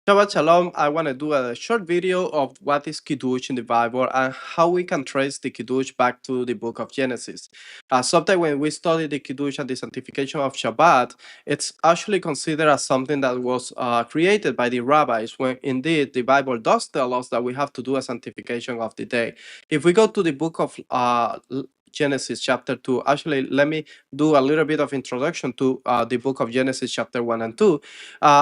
Shabbat Shalom. I want to do a short video of what is Kiddush in the Bible and how we can trace the Kiddush back to the book of Genesis. Sometimes when we study the Kiddush and the sanctification of Shabbat, it's actually considered as something that was created by the rabbis, when indeed the Bible does tell us that we have to do a sanctification of the day. If we go to the book of Genesis chapter 2, actually, let me do a little bit of introduction to the book of Genesis chapter 1 and 2.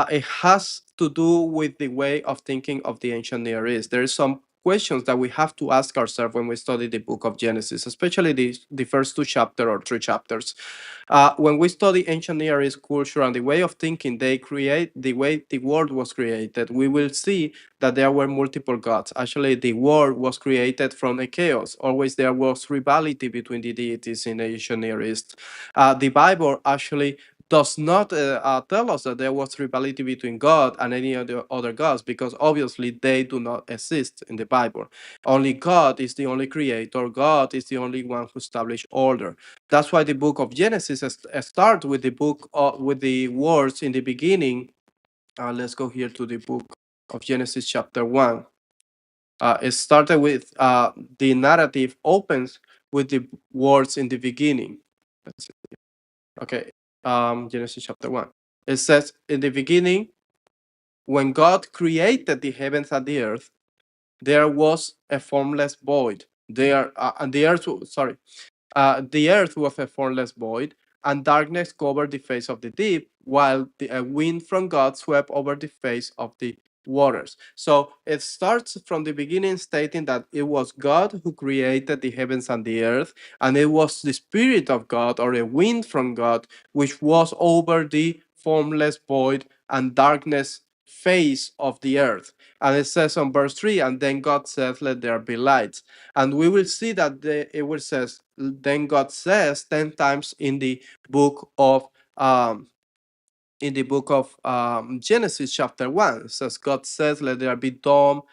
It has to do with the way of thinking of the ancient Near East. There is some questions that we have to ask ourselves when we study the book of Genesis, especially the first two chapters or three chapters. When we study ancient Near East culture and the way of thinking they create, the way the world was created, we will see that there were multiple gods. Actually, the world was created from a chaos. Always there was rivalry between the deities in ancient Near East. The Bible actually does not tell us that there was rivalry between God and any other gods, because obviously they do not exist in the Bible. Only God is the only creator. God is the only one who established order. That's why the book of Genesis starts with the book with the words in the beginning. Let's go here to the book of Genesis chapter 1. It started with the narrative opens with the words in the beginning. Let's see. Okay, Genesis chapter 1. It says, in the beginning, when God created the heavens and the earth, there was a formless void. There, and the earth, sorry, the earth was a formless void, and darkness covered the face of the deep, while a wind from God swept over the face of the waters. So it starts from the beginning stating that it was God who created the heavens and the earth, and it was the Spirit of God or a wind from God which was over the formless void and darkness face of the earth. And it says on verse 3, and then God said, let there be light. And we will see that it will says, then God says 10 times um, in the book of Genesis chapter 1. It says, God says, let there be dawn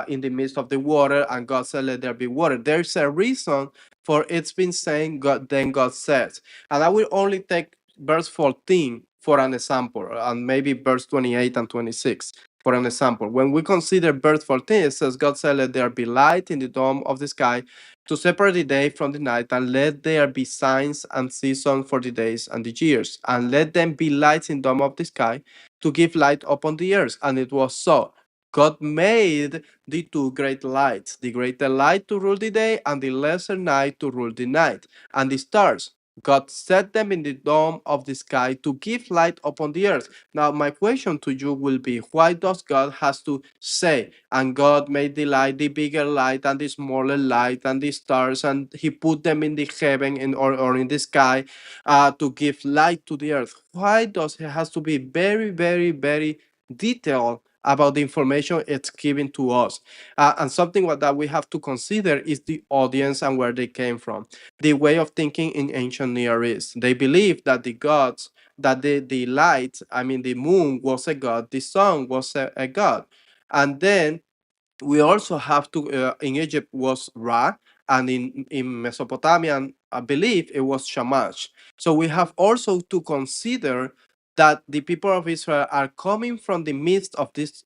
in the midst of the water, and God said, let there be water. There's a reason for it's been saying, God, then God says. And I will only take verse 14 for an example, and maybe verse 28 and 26 for an example. When we consider verse 14, it says, God said, let there be light in the dome of the sky to separate the day from the night, and let there be signs and seasons for the days and the years, and let them be lights in the dome of the sky to give light upon the earth. And it was so. God made the two great lights, the greater light to rule the day, and the lesser night to rule the night, and the stars. God set them in the dome of the sky to give light upon the earth. Now, my question to you will be, why does God has to say, and God made the light, the bigger light and the smaller light and the stars, and he put them in the heaven or in the sky to give light to the earth? Why does it has to be very, very, very detailed about the information it's giving to us? And something that we have to consider is the audience and where they came from. The way of thinking in ancient Near East. They believe that the gods, that the light, I mean the moon was a god, the sun was a god. And then we also have to, in Egypt was Ra, and in Mesopotamian, I believe it was Shamash. So we have also to consider that the people of Israel are coming from the midst of these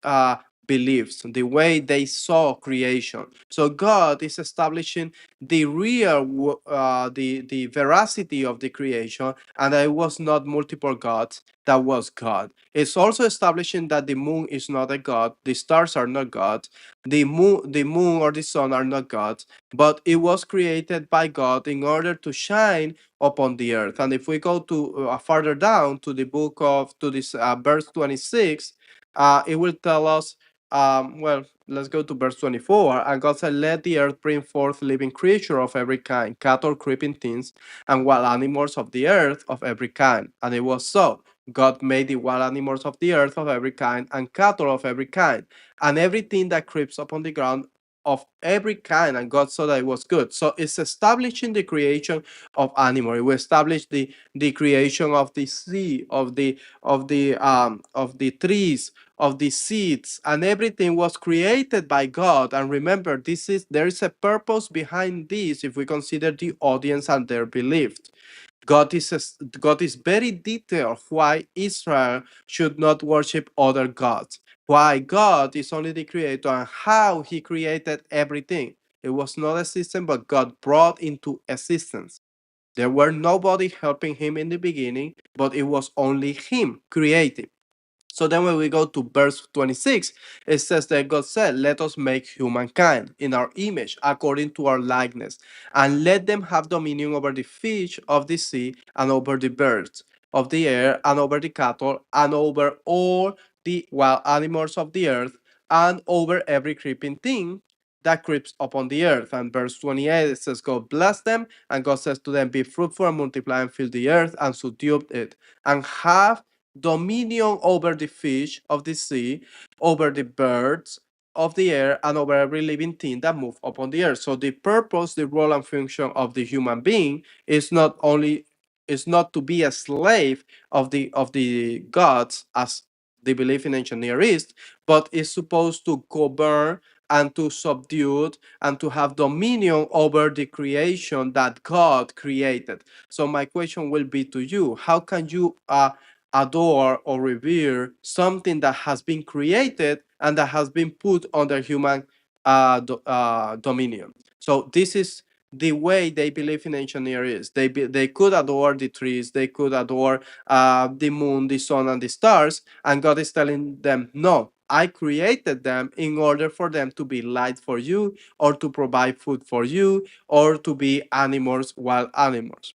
beliefs, the way they saw creation. So God is establishing the real, the veracity of the creation, and that it was not multiple gods, that was God. It's also establishing that the moon is not a god, the stars are not gods, the moon or the sun are not gods, but it was created by God in order to shine upon the earth. And if we go to further down to the book of to this verse 26, it will tell us. Well, let's go to verse 24. And God said, "Let the earth bring forth living creature of every kind, cattle, creeping things, and wild animals of the earth of every kind." And it was so. God made the wild animals of the earth of every kind, and cattle of every kind, and everything that creeps upon the ground of every kind, and God saw that it was good. So it's establishing the creation of animal. We established the creation of the sea, of the trees, of the seeds, and everything was created by God. And remember, there is a purpose behind this if we consider the audience and their belief. God is very detailed why Israel should not worship other gods. why God is only the creator and how he created everything. It was not a system, but God brought into existence. There were nobody helping him in the beginning, but it was only him creating. So then when we go to verse 26, it says that God said, let us make humankind in our image, according to our likeness, and let them have dominion over the fish of the sea, and over the birds of the air, and over the cattle, and over all the wild animals of the earth, and over every creeping thing that creeps upon the earth. And verse 28, it says, God bless them, and God says to them, be fruitful and multiply and fill the earth and subdue it, and have dominion over the fish of the sea, over the birds of the air, and over every living thing that moves upon the earth. So the purpose, the role and function of the human being is not to be a slave of the gods as they believe in ancient Near East, but is supposed to govern and to subdue and to have dominion over the creation that God created. So my question will be to you: how can you adore or revere something that has been created and that has been put under human dominion? So this is the way they believe in ancient Near East. They could adore the trees, they could adore the moon, the sun, and the stars, and God is telling them, no, I created them in order for them to be light for you, or to provide food for you, or to be animals, wild animals.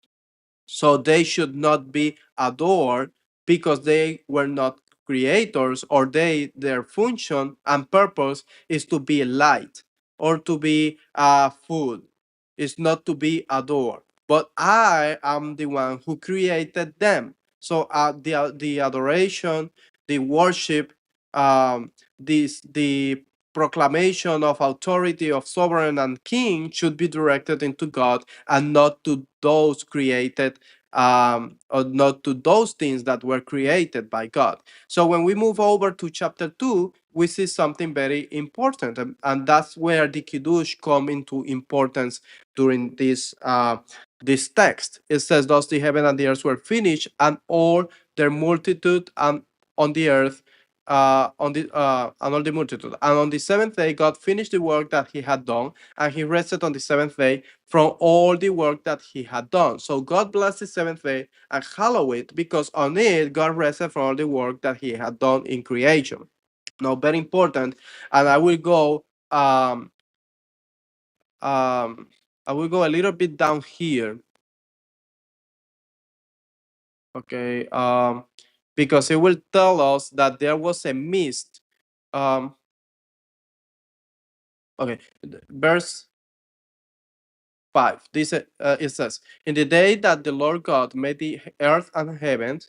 So they should not be adored because they were not creators, or their function and purpose is to be light or to be food. It's not to be adored. But I am the one who created them. So the adoration, the worship, the proclamation of authority of sovereign and king should be directed into God, and not to those created, or not to those things that were created by God. So when we move over to chapter 2, we see something very important, and that's where the kiddush come into importance during this text. It says, thus the heaven and the earth were finished, and all their multitude, and on the earth, and all the multitude. And on the seventh day, God finished the work that he had done, and he rested on the seventh day from all the work that he had done. So God blessed the seventh day and hallowed it, because on it God rested from all the work that he had done in creation. Now, very important, and um, I will go a little bit down here, okay, because it will tell us that there was a mist. Um, okay, verse 5. It says, in the day that the Lord God made the earth and heavens,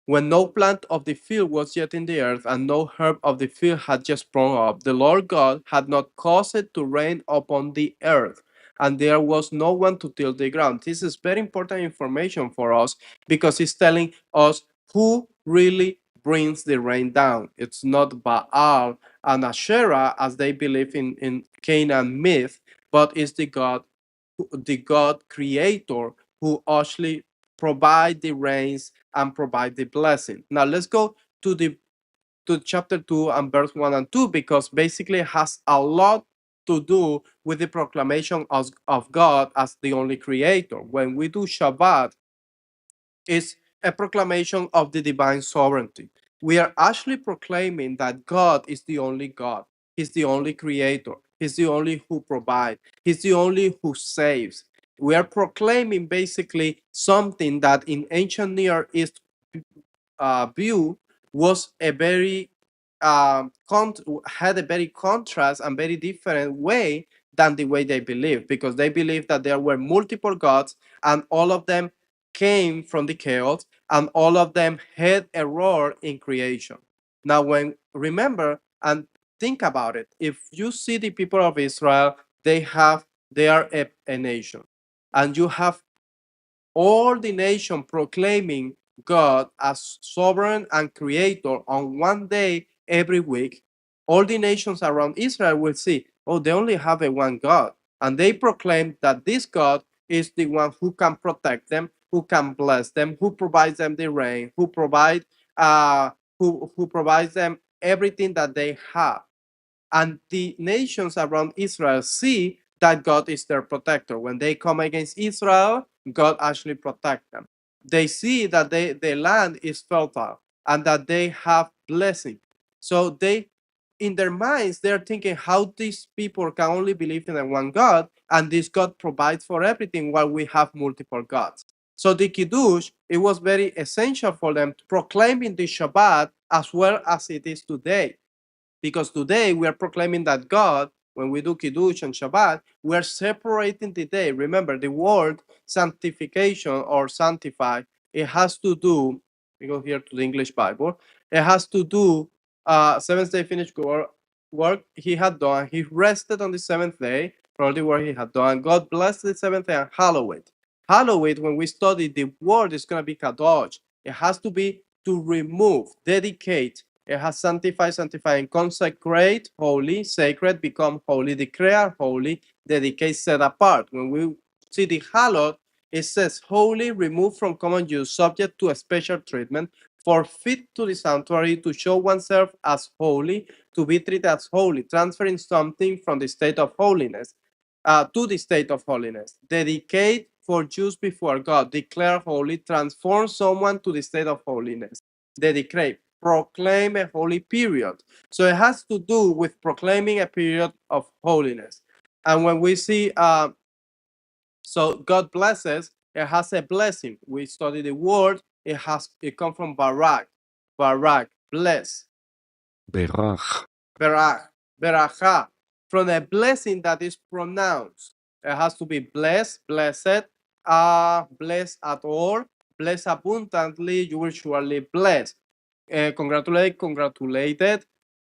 when no plant of the field was yet in the earth, and no herb of the field had yet sprung up, the Lord God had not caused it to rain upon the earth, and there was no one to till the ground. This is very important information for us, because it's telling us who really brings the rain down. It's not Baal and Asherah, as they believe in Canaan myth, but it's the God creator, who actually provide the rains and provide the blessing. Now let's go to chapter 2 and verse 1 and 2, because basically it has a lot to do with the proclamation of God as the only creator. When we do Shabbat, is a proclamation of the divine sovereignty. We are actually proclaiming that God is the only God. He's the only creator. He's the only who provides. He's the only who saves. We are proclaiming basically something that in ancient Near East view was a very had a very contrast and very different way than the way they believe, because they believe that there were multiple gods, and all of them came from the chaos, and all of them had a role in creation. Now, when remember and think about it, if you see the people of Israel, they are a nation, and you have all the nation proclaiming God as sovereign and creator on one day every week. All the nations around Israel will see, oh, they only have a one God. And they proclaim that this God is the one who can protect them, who can bless them, who provides them the rain, who provides them everything that they have. And the nations around Israel see that God is their protector. When they come against Israel, God actually protects them. They see that the land is fertile and that they have blessing. So they, in their minds, they're thinking how these people can only believe in one God, and this God provides for everything while we have multiple gods. So the Kiddush, it was very essential for them to proclaim in the Shabbat as well as it is today, because today we are proclaiming that God, when we do Kiddush on Shabbat, we are separating the day. Remember, the word sanctification or sanctify, it has to do, we go here to the English Bible, it has to do, seventh day finished work he had done. He rested on the seventh day for all the work he had done. God blessed the seventh day and hallowed it. Hallow it, when we study the word, is going to be kadosh. It has to be to remove, dedicate. It has sanctify, sanctify, and consecrate, holy, sacred, become holy, declare holy, dedicate, set apart. When we see the hallowed, it says holy, removed from common use, subject to a special treatment, for fit to the sanctuary, to show oneself as holy, to be treated as holy, transferring something from the state of holiness to the state of holiness. Dedicate for use before God, declare holy, transform someone to the state of holiness. Dedicate, proclaim a holy period. So it has to do with proclaiming a period of holiness. And when we see, so God blesses, it has a blessing. We study the word, it comes from barak, bless. Berach. Berach, beracha, from a blessing that is pronounced. It has to be blessed, blessed, blessed at all, blessed abundantly, you will surely bless. Congratulate, congratulated.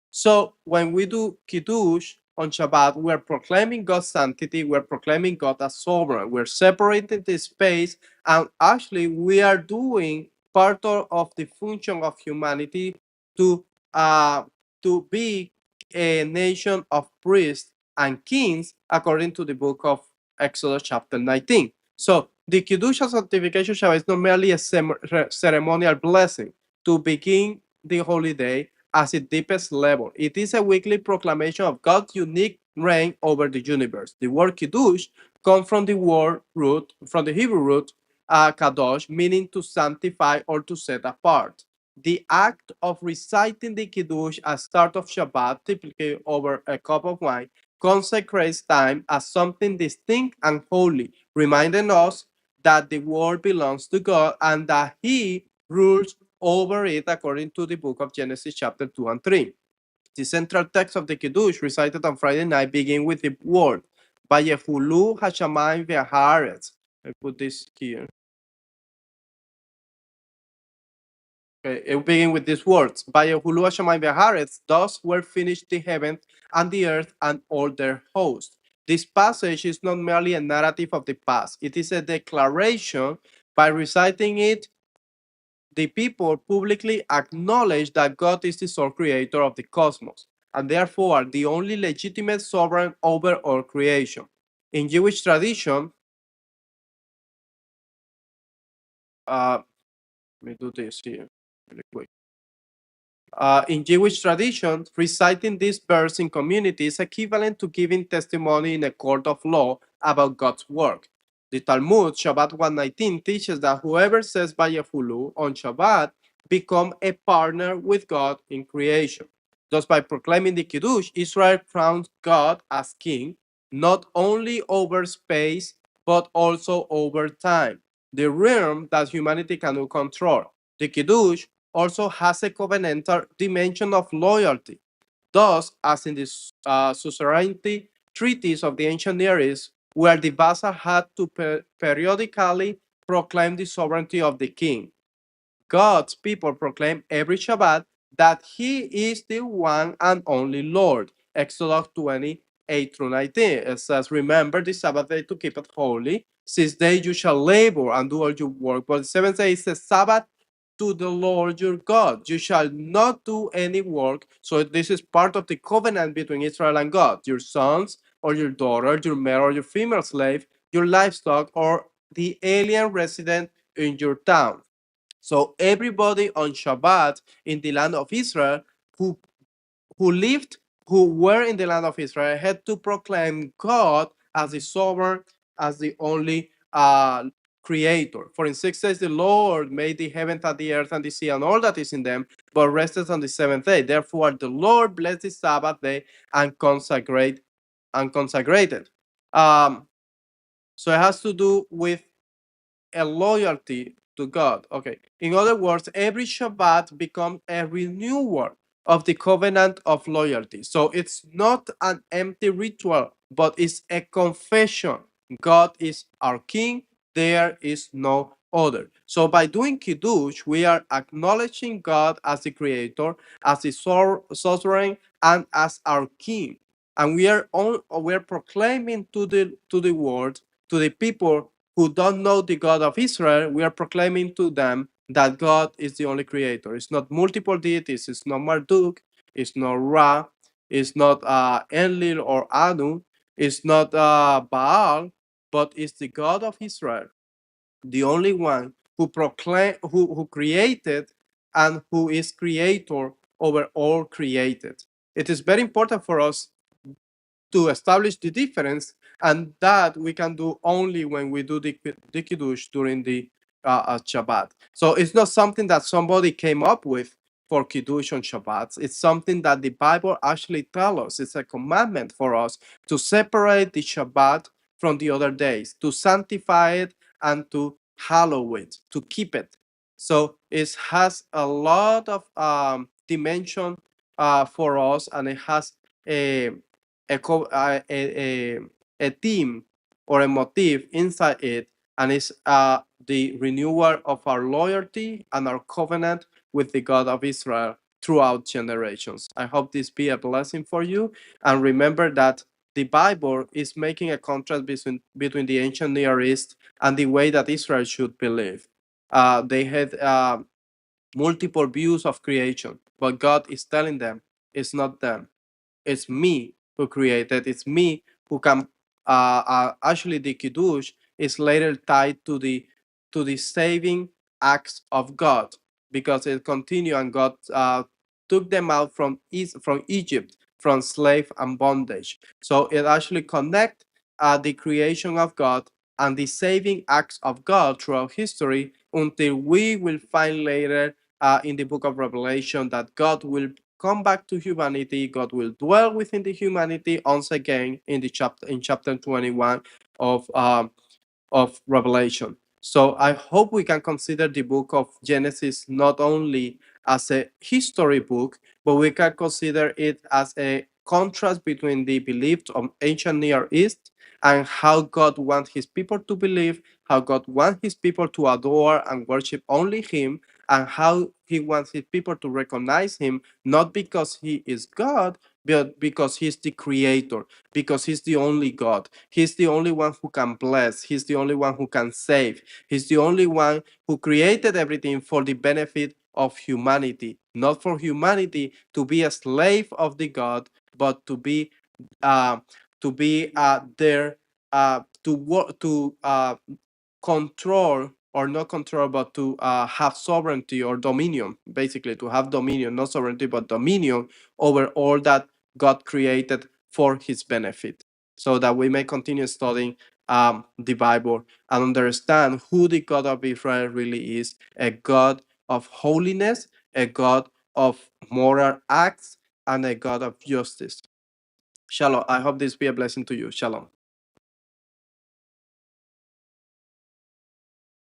So when we do Kiddush on Shabbat, we're proclaiming God's sanctity, we're proclaiming God as sovereign, we're separating the space, and actually we are doing part of the function of humanity to uh, to be a nation of priests and kings, according to the book of Exodus chapter 19. So the Kiddush and sanctification Shabbat is not merely a ceremonial blessing to begin the holy day as its deepest level. It is a weekly proclamation of God's unique reign over the universe. The word Kiddush comes from the word root, from the Hebrew root kadosh, meaning to sanctify or to set apart. The act of reciting the Kiddush at start of Shabbat, typically over a cup of wine, consecrates time as something distinct and holy, reminding us that the world belongs to God and that He rules over it, according to the book of Genesis chapter 2 and 3. The central text of the Kiddush recited on Friday night begin with the word Vayehulu Hashamayim Ve'haaretz. I put this here. Okay, it will begin with these words Vayehulu Hashamayim Ve'haaretz. Thus were finished the heavens and the earth and all their hosts. This passage is not merely a narrative of the past, it is a declaration. By reciting it, the people publicly acknowledge that God is the sole creator of the cosmos and therefore the only legitimate sovereign over all creation. In Jewish tradition, let me do this here really quick. In Jewish tradition, reciting this verse in community is equivalent to giving testimony in a court of law about God's work. The Talmud, Shabbat 119, teaches that whoever says Vayefulu on Shabbat become a partner with God in creation. Thus, by proclaiming the Kiddush, Israel crowns God as king, not only over space, but also over time, the realm that humanity cannot control. The Kiddush also has a covenantal dimension of loyalty. Thus, as in the suzerainty treaties of the ancient Near East, where the vassal had to periodically proclaim the sovereignty of the king, God's people proclaim every Shabbat that He is the one and only Lord. Exodus 28 through 19. It says, remember the Sabbath day to keep it holy. 6 days you shall labor and do all your work. But the seventh day is the Sabbath to the Lord your God. You shall not do any work. So this is part of the covenant between Israel and God. Your sons or your daughter, your male or your female slave, your livestock, or the alien resident in your town. So everybody on Shabbat in the land of Israel who who lived, who were in the land of Israel, had to proclaim God as the sovereign, as the only creator. For in 6 days the Lord made the heavens and the earth and the sea and all that is in them, but rested on the seventh day. Therefore the Lord blessed the Sabbath day and consecrated. Um, so it has to do with a loyalty to God. Okay. In other words, every Shabbat becomes a renewal of the covenant of loyalty. So it's not an empty ritual, but it's a confession. God is our King. There is no other. So by doing Kiddush, we are acknowledging God as the Creator, as the sovereign, and as our King. And we are proclaiming to the world, to the people who don't know the God of Israel, we are proclaiming to them that God is the only creator. It's not multiple deities, it's not Marduk, it's not Ra, it's not Enlil or Anu, it's not Baal, but it's the God of Israel, the only one who created and who is creator over all created. It is very important for us to establish the difference, and that we can do only when we do the kiddush during the Shabbat. So it's not something that somebody came up with for kiddush on Shabbat. It's something that the Bible actually tells us. It's a commandment for us to separate the Shabbat from the other days, to sanctify it and to hallow it, to keep it. So it has a lot of dimension for us, and it has a a theme or a motif inside it, and it's the renewal of our loyalty and our covenant with the God of Israel throughout generations. I hope this be a blessing for you, and remember that the Bible is making a contrast between the ancient Near East and the way that Israel should believe. They had multiple views of creation, but God is telling them it's not them, it's me who created. It's me who can. Actually, the kiddush is later tied to the saving acts of God, because it continued and God took them out from Egypt, from slave and bondage. So it actually connect the creation of God and the saving acts of God throughout history, until we will find later in the book of Revelation that God will come back to humanity. God will dwell within the humanity once again in chapter 21 of Revelation. So I hope we can consider the book of Genesis not only as a history book, but we can consider it as a contrast between the beliefs of ancient Near East and how God wants his people to believe, how God wants his people to adore and worship only him, and how he wants his people to recognize him not because he is God, but because he's the creator, because he's the only God. He's the only one who can bless. He's the only one who can save. He's the only one who created everything for the benefit of humanity, not for humanity to be a slave of the God, but uh, to be there to work to control, or not control, but to have sovereignty or dominion, basically to have dominion, not sovereignty, but dominion over all that God created for his benefit, so that we may continue studying the Bible and understand who the God of Israel really is: a God of holiness, a God of moral acts, and a God of justice. Shalom. I hope this be a blessing to you. Shalom.